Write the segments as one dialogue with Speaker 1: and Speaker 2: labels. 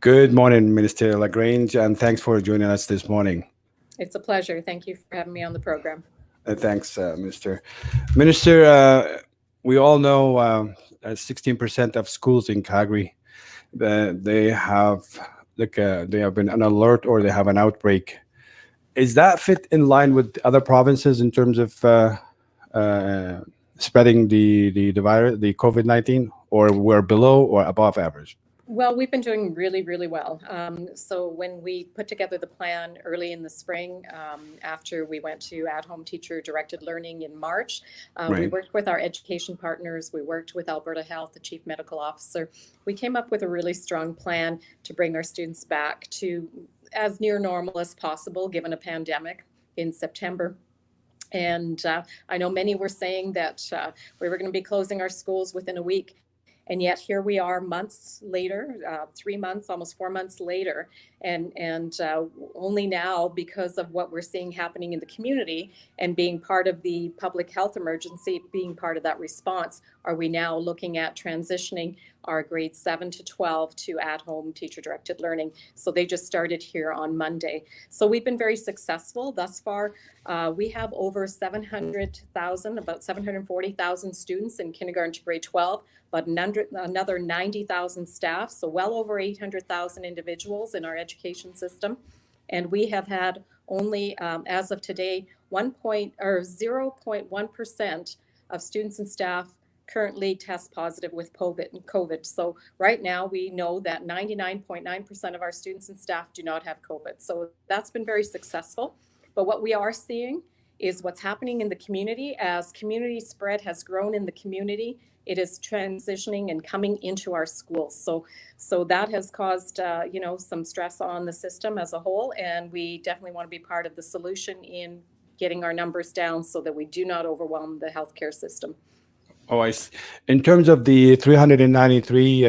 Speaker 1: Good morning, Minister LaGrange, and thanks for joining us this morning.
Speaker 2: It's a pleasure. Thank you for having me on the program.
Speaker 1: Thanks, Minister. Minister, we all know 16% of schools in Calgary, they have they have been an alert or they have an outbreak. Is that fit in line with other provinces in terms of uh, spreading the virus, the COVID-19, or we're below or above average?
Speaker 2: Well, we've been doing really, really well. So when we put together the plan early in the spring, after we went to at-home teacher-directed learning in March, we
Speaker 1: Right.
Speaker 2: worked with our education partners. We worked with Alberta Health, the chief medical officer. We came up with a really strong plan to bring our students back to as near normal as possible, given a pandemic in September. And I know many were saying that we were going to be closing our schools within a week. And yet here we are months later, 3 months, almost 4 months later, and only now, because of what we're seeing happening in the community and being part of the public health emergency, being part of that response, are we now looking at transitioning our grades 7 to 12 to at-home teacher-directed learning. So they just started here on Monday. So we've been very successful thus far. We have over 700,000, about 740,000 students in kindergarten to grade 12, but another 90,000 staff, so well over 800,000 individuals in our education system. And we have had only, as of today, 0.1% of students and staff currently test positive with COVID. So right now we know that 99.9% of our students and staff do not have COVID. So that's been very successful. But what we are seeing is what's happening in the community. As community spread has grown in the community, it is transitioning and coming into our schools. So that has caused some stress on the system as a whole, and we definitely want to be part of the solution in getting our numbers down so that we do not overwhelm the healthcare system.
Speaker 1: Oh, I see. In terms of the 393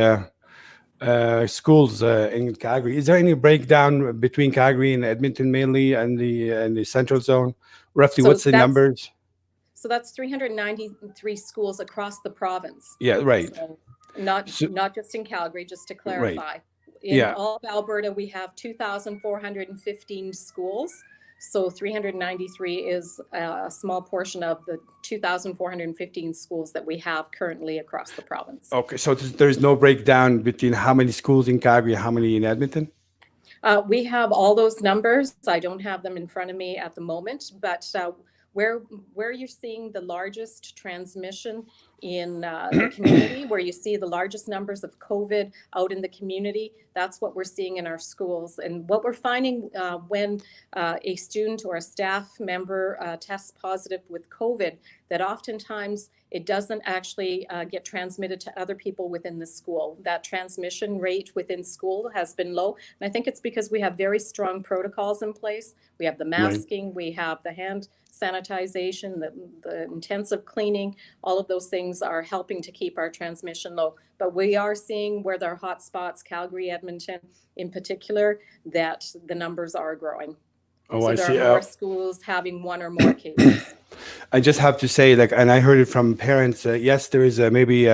Speaker 1: schools in Calgary, is there any breakdown between Calgary and Edmonton mainly and the central zone? Roughly,
Speaker 2: So
Speaker 1: what's the
Speaker 2: that's
Speaker 1: numbers?
Speaker 2: so that's 393 schools across the province.
Speaker 1: Yeah, right.
Speaker 2: So not
Speaker 1: So,
Speaker 2: not just in Calgary, just to
Speaker 1: right.
Speaker 2: clarify. In
Speaker 1: Yeah.
Speaker 2: all of Alberta, we have 2,415 schools. So 393 is a small portion of the 2,415 schools that we have currently across the province.
Speaker 1: Okay. So there's no breakdown between how many schools in Calgary, how many in Edmonton?
Speaker 2: We have all those numbers. I don't have them in front of me at the moment, but where where you're seeing the largest transmission in the community, where you see the largest numbers of COVID out in the community, that's what we're seeing in our schools. And what we're finding when a student or a staff member tests positive with COVID, that oftentimes it doesn't actually get transmitted to other people within the school. That transmission rate within school has been low. And I think it's because we have very strong protocols in place. We have the
Speaker 1: Right.
Speaker 2: masking, we have the hand sanitization, the intensive cleaning. All of those things are helping to keep our transmission low. But we are seeing where there are hot spots, Calgary, Edmonton in particular, that the numbers are growing.
Speaker 1: Oh,
Speaker 2: So
Speaker 1: I
Speaker 2: there are
Speaker 1: see.
Speaker 2: more schools having one or more cases.
Speaker 1: I just have to say, like, and I heard it from parents. Yes, there is maybe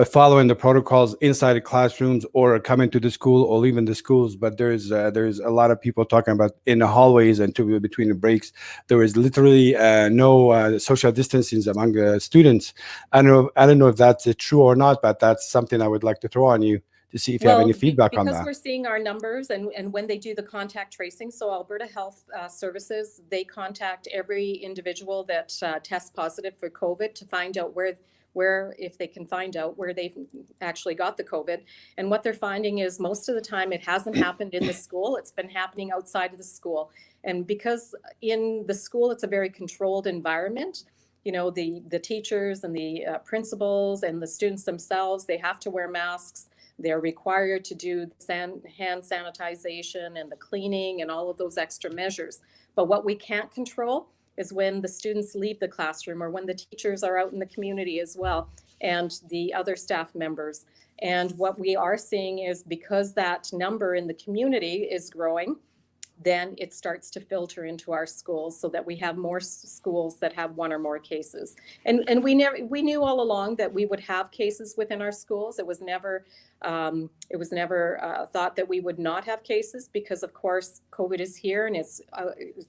Speaker 1: following the protocols inside the classrooms or coming to the school or leaving the schools. But there's a lot of people talking about in the hallways and between the breaks. There is literally no social distancing among the students. I don't know if that's true or not, but that's something I would like to throw on you to see if you have any
Speaker 2: Well,
Speaker 1: feedback on
Speaker 2: because
Speaker 1: that.
Speaker 2: we're seeing our numbers and when they do the contact tracing, so Alberta Health Services, they contact every individual that tests positive for COVID to find out where, if they can find out where they've actually got the COVID. And what they're finding is most of the time it hasn't happened in the school, it's been happening outside of the school. And because in the school, it's a very controlled environment, the teachers and the principals and the students themselves, they have to wear masks. They're required to do hand sanitization and the cleaning and all of those extra measures. But what we can't control is when the students leave the classroom or when the teachers are out in the community as well and the other staff members. And what we are seeing is because that number in the community is growing, then it starts to filter into our schools so that we have more schools that have one or more cases. And we knew all along that we would have cases within our schools. It was never thought that we would not have cases, because of course COVID is here, and it's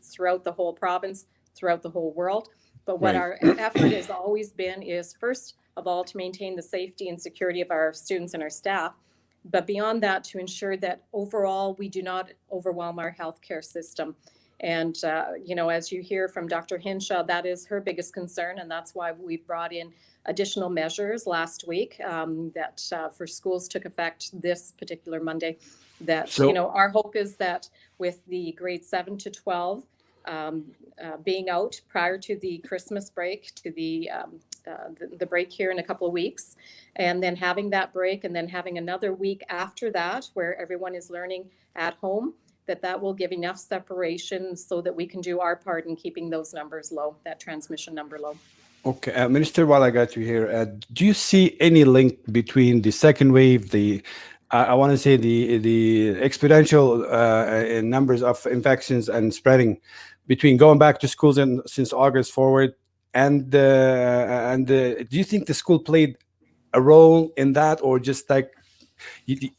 Speaker 2: throughout the whole province, throughout the whole world. But what
Speaker 1: Right.
Speaker 2: our effort has always been is, first of all, to maintain the safety and security of our students and our staff. But beyond that, to ensure that overall we do not overwhelm our healthcare system. And, as you hear from Dr. Hinshaw, that is her biggest concern. And that's why we brought in additional measures last week that for schools took effect this particular Monday. That,
Speaker 1: So
Speaker 2: our hope is that with the grade 7 to 12 being out prior to the Christmas break, to the break here in a couple of weeks, and then having that break, and then having another week after that where everyone is learning at home, that will give enough separation so that we can do our part in keeping those numbers low, that transmission number low.
Speaker 1: okay, Minister, while I got you here, do you see any link between the second wave, I want to say the exponential in numbers of infections and spreading, between going back to schools since August forward, and do you think the school played a role in that, or just like you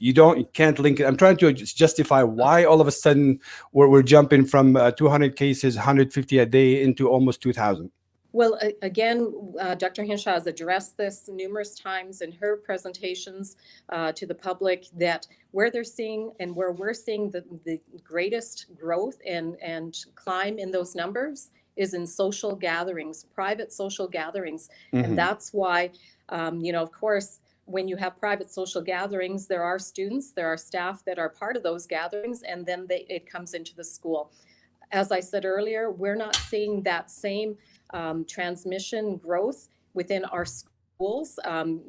Speaker 1: can't link it? I'm trying to just justify why all of a sudden we're jumping from 200 cases, 150 a day, into almost 2,000.
Speaker 2: Well, again, Dr. Hinshaw has addressed this numerous times in her presentations to the public, that where they're seeing and where we're seeing the greatest growth and climb in those numbers is in social gatherings, private social gatherings.
Speaker 1: Mm-hmm.
Speaker 2: And that's why, of course, when you have private social gatherings, there are students, there are staff that are part of those gatherings, and then it comes into the school. As I said earlier, we're not seeing that same transmission growth within our schools.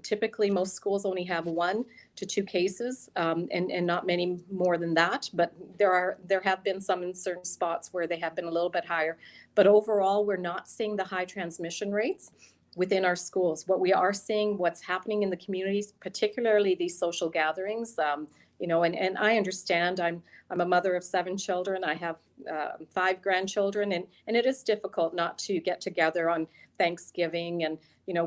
Speaker 2: Typically, most schools only have 1 to 2 cases, and not many more than that. But there have been some in certain spots where they have been a little bit higher. But overall, we're not seeing the high transmission rates within our schools. What we are seeing, what's happening in the communities, particularly these social gatherings. And I understand. I'm a mother of 7 children. I have 5 grandchildren, and it is difficult not to get together on Thanksgiving. And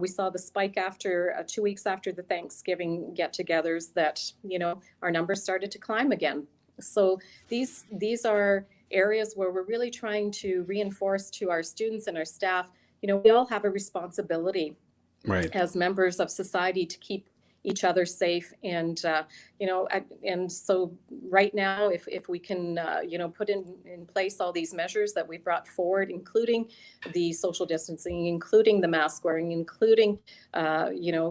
Speaker 2: we saw the spike after 2 weeks after the Thanksgiving get-togethers, that our numbers started to climb again. So these are areas where we're really trying to reinforce to our students and our staff. We all have a responsibility,
Speaker 1: right,
Speaker 2: as members of society, to keep each other safe. And and so right now, if we can put in place all these measures that we brought forward, including the social distancing, including the mask wearing, including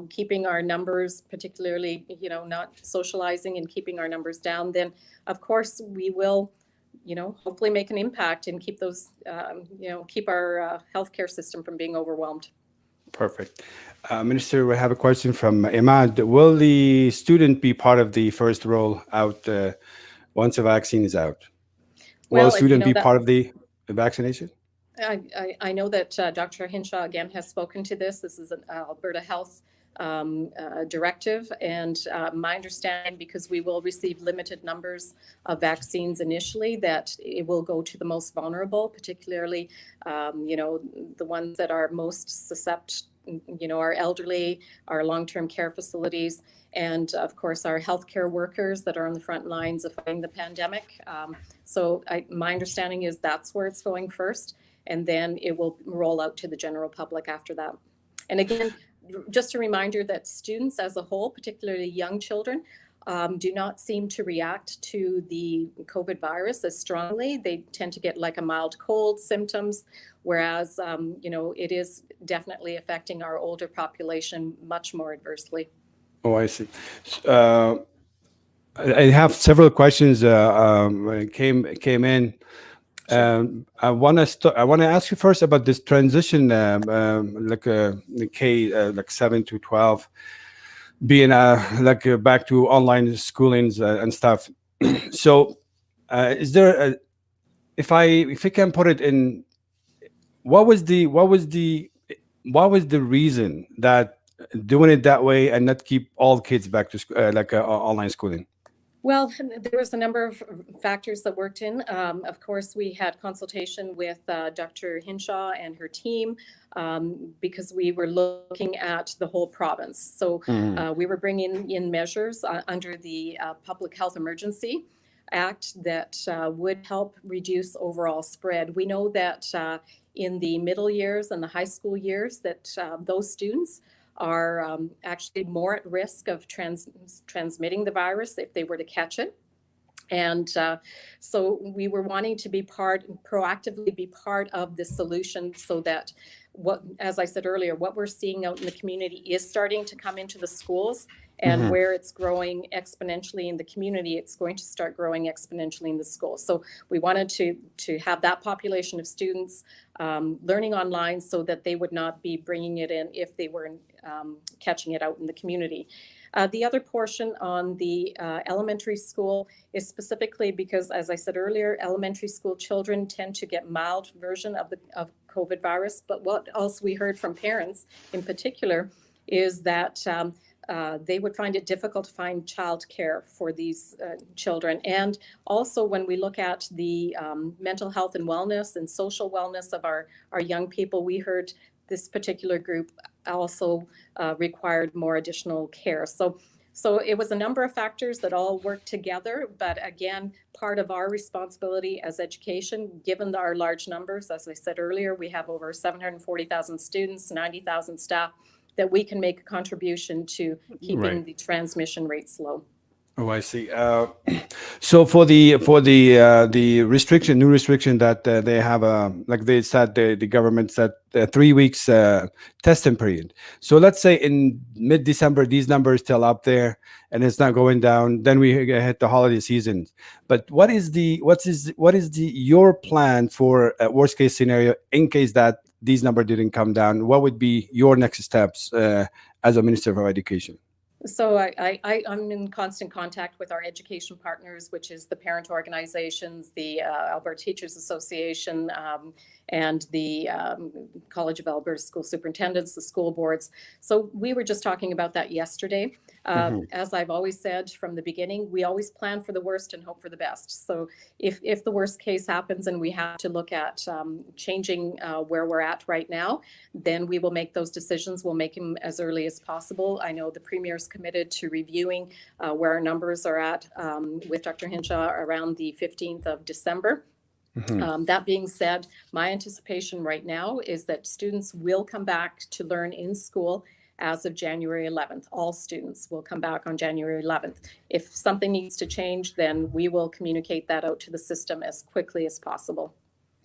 Speaker 2: keeping our numbers, particularly not socializing, and keeping our numbers down, then of course we will hopefully make an impact and keep those keep our healthcare system from being overwhelmed.
Speaker 1: perfect. Minister, we have a question from Imad. Will the student be part of the first roll out once the vaccine is out? Will a student be part of the vaccination?
Speaker 2: I know that Dr. Hinshaw again has spoken to this. This is an Alberta Health directive, and my understanding, because we will receive limited numbers of vaccines initially, that it will go to the most vulnerable, particularly the ones that are most susceptible, our elderly, our long-term care facilities, and of course our healthcare workers that are on the front lines of fighting the pandemic. So my understanding is that's where it's going first, and then it will roll out to the general public after that. And again, just a reminder that students as a whole, particularly young children, do not seem to react to the COVID virus as strongly. They tend to get like a mild cold symptoms, whereas, it is definitely affecting our older population much more adversely.
Speaker 1: Oh, I see. I have several questions came in. I want to ask you first about this transition, the K, like 7 to 12, being back to online schoolings and stuff. So, is there if I can put it in, what was the reason that doing it that way and not keep all kids back to online schooling?
Speaker 2: Well, there was a number of factors that worked in. Of course, we had consultation with Dr. Hinshaw and her team because we were looking at the whole province. So
Speaker 1: Mhm.
Speaker 2: we were bringing in measures under the Public Health Emergency Act that would help reduce overall spread. We know that in the middle years and the high school years that those students are actually more at risk of transmitting the virus if they were to catch it. And so we were wanting to be proactively be part of the solution so that as I said earlier, what we're seeing out in the community is starting to come into the schools, and
Speaker 1: Mhm.
Speaker 2: where it's growing exponentially in the community, it's going to start growing exponentially in the schools. So we wanted to have that population of students learning online so that they would not be bringing it in if they were catching it out in the community. The other portion on the elementary school is specifically because, as I said earlier, elementary school children tend to get mild version of COVID virus. But what else we heard from parents in particular is that they would find it difficult to find childcare for these children. And also when we look at the mental health and wellness and social wellness of our young people, we heard this particular group also required more additional care. So it was a number of factors that all worked together. But again, part of our responsibility as education, given our large numbers, as I said earlier, we have over 740,000 students, 90,000 staff, that we can make a contribution to
Speaker 1: Right.
Speaker 2: keeping the transmission rates low.
Speaker 1: Oh, I see. So for the restriction, new restriction that they have, like they said, the government said 3 weeks testing period. So let's say in mid-December, these numbers still up there and it's not going down. Then we hit the holiday season. But what is the your plan for worst case scenario in case that these numbers didn't come down? What would be your next steps as a Minister of Education?
Speaker 2: So I'm in constant contact with our education partners, which is the parent organizations, the Alberta Teachers Association, and the College of Alberta School Superintendents, the school boards. So we were just talking about that yesterday.
Speaker 1: Mhm.
Speaker 2: As I've always said from the beginning, we always plan for the worst and hope for the best. So if the worst case happens and we have to look at changing where we're at right now, then we will make those decisions. We'll make them as early as possible. I know the Premier's committed to reviewing where our numbers are at with Dr. Hinshaw around the 15th of December.
Speaker 1: Mhm.
Speaker 2: That being said, my anticipation right now is that students will come back to learn in school as of January 11th. All students will come back on January 11th. If something needs to change, then we will communicate that out to the system as quickly as possible.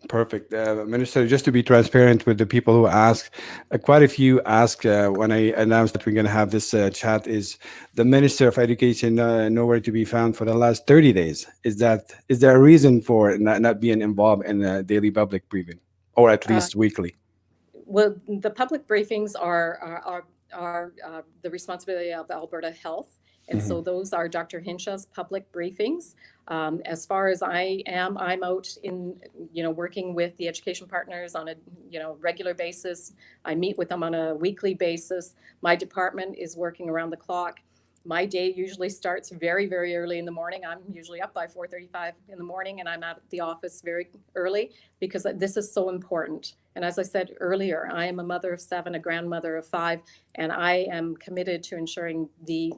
Speaker 1: Perfect. Minister, just to be transparent with the people who ask, quite a few ask when I announced that we're going to have this chat, is the Minister of Education nowhere to be found for the last 30 days? Is there a reason for not being involved in the daily public briefing, or at
Speaker 2: Uh,
Speaker 1: least weekly?
Speaker 2: Well, the public briefings are the responsibility of Alberta Health, and
Speaker 1: Hmm.
Speaker 2: so those are Dr. Hinshaw's public briefings. As far as I'm out in working with the education partners on a regular basis. I meet with them on a weekly basis. My department is working around the clock. My day usually starts very, very early in the morning. I'm usually up by 4:35 in the morning, and I'm at the office very early because this is so important. And as I said earlier, I am a mother of 7, a grandmother of 5, and I am committed to ensuring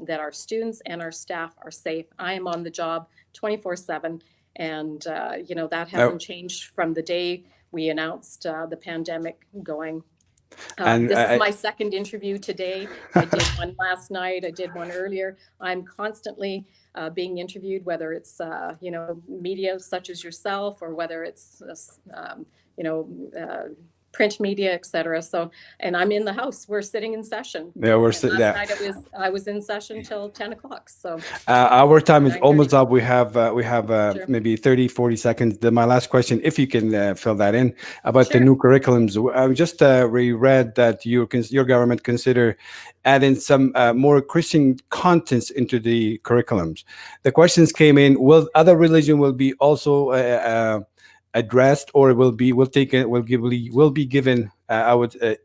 Speaker 2: that our students and our staff are safe. I am on the job 24/7, and that
Speaker 1: Uh,
Speaker 2: hasn't changed from the day we announced the pandemic going.
Speaker 1: and
Speaker 2: This is my second interview today. I did one last night. I did one earlier. I'm constantly being interviewed, whether it's media such as yourself, or whether it's you know print media, etc. So, and I'm in the House. We're sitting in session.
Speaker 1: yeah,
Speaker 2: And last
Speaker 1: yeah.
Speaker 2: night I was in session till 10 o'clock. So
Speaker 1: Our time is
Speaker 2: 9:30.
Speaker 1: almost up. We have
Speaker 2: Sure.
Speaker 1: maybe 30, 40 seconds. My last question, if you can fill that in, about the
Speaker 2: Sure.
Speaker 1: new curriculums. I just reread that your government consider adding some more Christian contents into the curriculums. The questions came in: will other religion will be also addressed, or will be given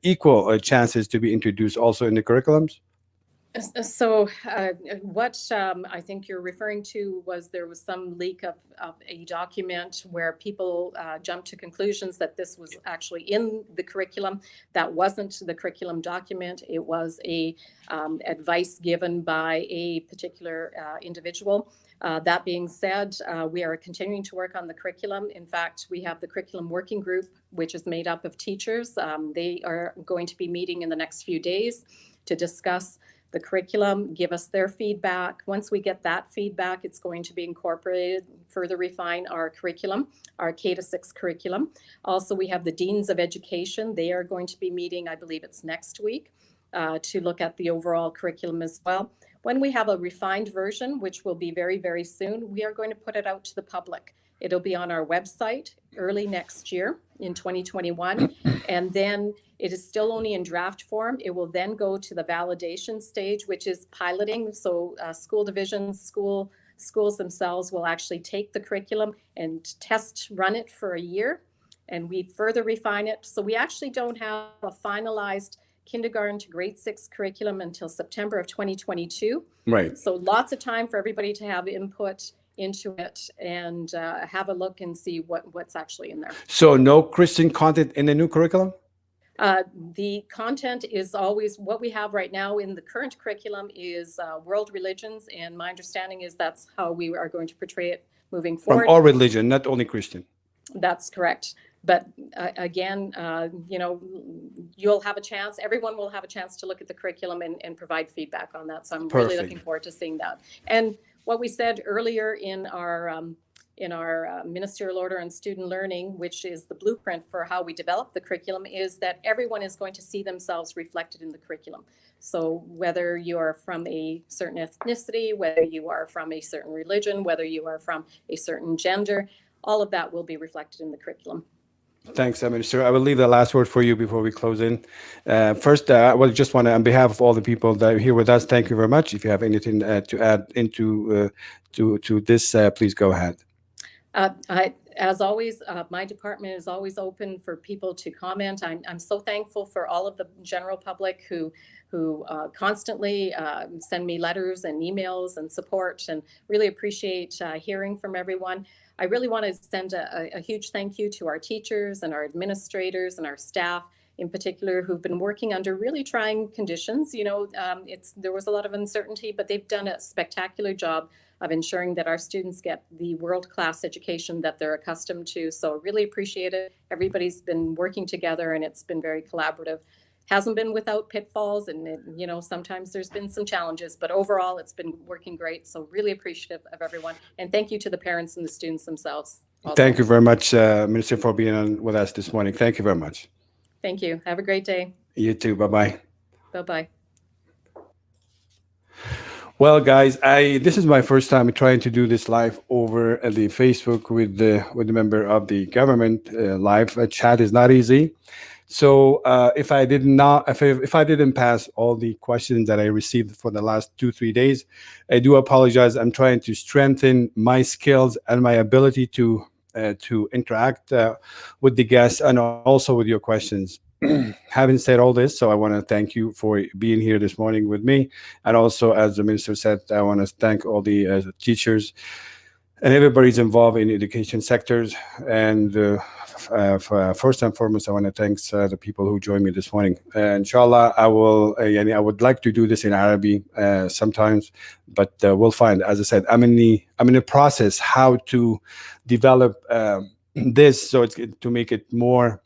Speaker 1: equal chances to be introduced also in the curriculums?
Speaker 2: So what I think you're referring to was there was some leak of a document where people jumped to conclusions that this was actually in the curriculum. That wasn't the curriculum document. It was a advice given by a particular individual. That being said, we are continuing to work on the curriculum. In fact, we have the curriculum working group, which is made up of teachers. They are going to be meeting in the next few days to discuss the curriculum, give us their feedback. Once we get that feedback, it's going to be incorporated, further refine our curriculum, our K-6 curriculum. Also, we have the Deans of Education. They are going to be meeting, I believe it's next week, to look at the overall curriculum as well. When we have a refined version, which will be very, very soon, we are going to put it out to the public. It'll be on our website early next year in 2021. And then it is still only in draft form. It will then go to the validation stage, which is piloting. So school divisions, schools themselves will actually take the curriculum and test run it for a year. And we further refine it. So we actually don't have a finalized kindergarten to grade 6 curriculum until September of 2022.
Speaker 1: Right.
Speaker 2: So lots of time for everybody to have input into it and have a look and see what's actually in there.
Speaker 1: So no Christian content in the new curriculum?
Speaker 2: The content is always what we have right now in the current curriculum is world religions. And my understanding is that's how we are going to portray it moving forward.
Speaker 1: From all religion, not only Christian.
Speaker 2: That's correct. But again, you know, you'll have a chance, everyone will have a chance to look at the curriculum and provide feedback on that. So I'm really looking forward to seeing that. And what we said earlier in our ministerial order on student learning, which is the blueprint for how we develop the curriculum, is that everyone is going to see themselves reflected in the curriculum. So whether you are from a certain ethnicity, whether you are from a certain religion, whether you are from a certain gender, all of that will be reflected in the curriculum.
Speaker 1: Thanks, Minister. I will leave the last word for you before we close in. First, I will just want to, on behalf of all the people that are here with us, thank you very much. If you have anything to add into to this, please go ahead.
Speaker 2: As always, my department is always open for people to comment. I'm so thankful for all of the general public who constantly send me letters and emails and support, and really appreciate hearing from everyone. I really want to send a huge thank you to our teachers and our administrators and our staff in particular, who've been working under really trying conditions. You know, there was a lot of uncertainty, but they've done a spectacular job of ensuring that our students get the world-class education that they're accustomed to. So really appreciate it. Everybody's been working together and it's been very collaborative. Hasn't been without pitfalls and, you know, sometimes there's been some challenges, but overall it's been working great. So really appreciative of everyone. And thank you to the parents and the students themselves also.
Speaker 1: Thank you very much, Minister, for being on with us this morning. Thank you very much.
Speaker 2: Thank you. Have a great day.
Speaker 1: You too. Bye-bye.
Speaker 2: Bye-bye.
Speaker 1: Well, guys, this is my first time trying to do this live over the Facebook with the member of the government. Live chat is not easy. So if I didn't pass all the questions that I received for the last 2-3 days, I do apologize. I'm trying to strengthen my skills and my ability to interact with the guests and also with your questions. Having said all this, so I want to thank you for being here this morning with me. And also, as the minister said, I want to thank all the teachers and everybody's involved in education sectors. And first and foremost, I want to thank the people who joined me this morning. Inshallah, I would like to do this in Arabic sometimes, but we'll find. As I said, I'm in the process how to develop this so it's to make it more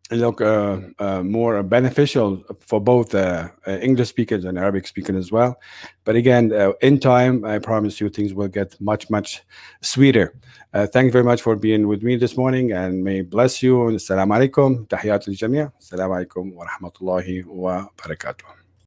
Speaker 1: more beneficial for both English speakers and Arabic speakers as well. But again, in time, I promise you things will get much, much sweeter. Thank you very much for being with me this morning, and may bless you. Assalamu alaikum. Tahiyat al-jamia. Assalamu alaikum wa rahmatullahi wa barakatuh.